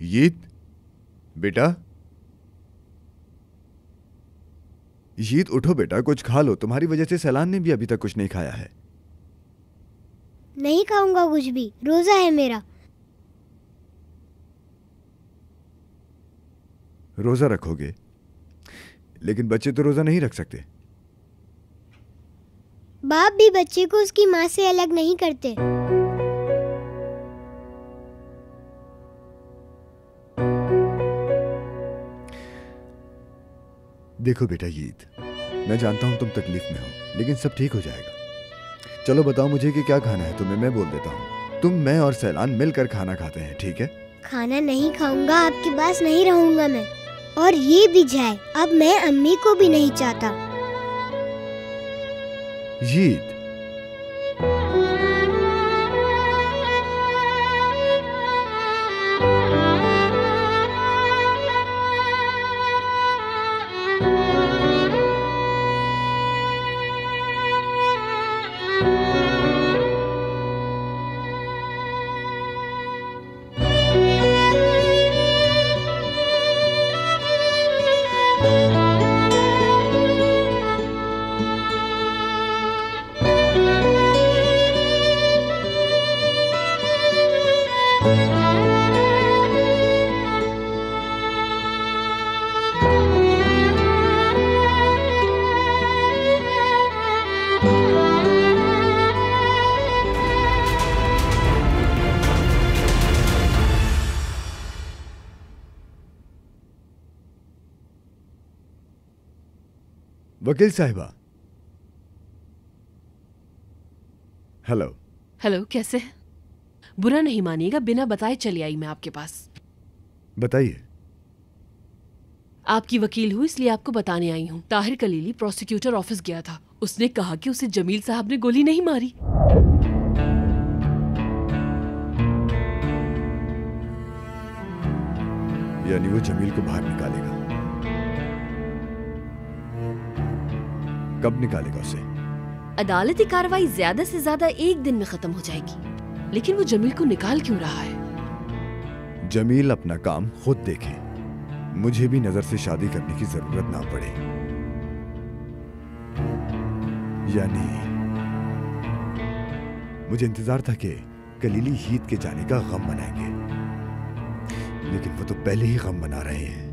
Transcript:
यीत, बेटा यीत, उठो बेटा, कुछ खा लो। तुम्हारी वजह से सैलान ने भी अभी तक कुछ नहीं खाया है। नहीं खाऊंगा कुछ भी, रोजा है मेरा। रोजा रखोगे, लेकिन बच्चे तो रोजा नहीं रख सकते। बाप भी बच्चे को उसकी माँ से अलग नहीं करते। देखो बेटा यीत, मैं जानता हूं तुम तकलीफ में हो, लेकिन सब ठीक हो जाएगा। चलो बताओ मुझे कि क्या खाना है तुम्हें, मैं बोल देता हूँ। तुम, मैं और सैलान मिलकर खाना खाते हैं, ठीक है? खाना नहीं खाऊंगा, आपके पास नहीं रहूंगा मैं। और ये भी जाए, अब मैं अम्मी को भी नहीं चाहता। यीत, वकील साहिबा। हेलो। हेलो, कैसे हैं? बुरा नहीं मानिएगा, बिना बताए चली आई मैं आपके पास। बताइए। आपकी वकील हूँ, इसलिए आपको बताने आई हूँ। ताहिर कलीली प्रोसिक्यूटर ऑफिस गया था। उसने कहा कि उसे जमील साहब ने गोली नहीं मारी। यानी वो जमील को बाहर निकालेगा। कब निकालेगा उसे? अदालती कार्रवाई ज्यादा से ज्यादा 1 दिन में खत्म हो जाएगी, लेकिन वो जमील को निकाल क्यों रहा है? जमील अपना काम खुद देखे, मुझे भी नजर से शादी करने की जरूरत ना पड़े। यानी मुझे इंतजार था कि कलीली हीत के जाने का गम मनाएंगे, लेकिन वो तो पहले ही गम मना रहे हैं।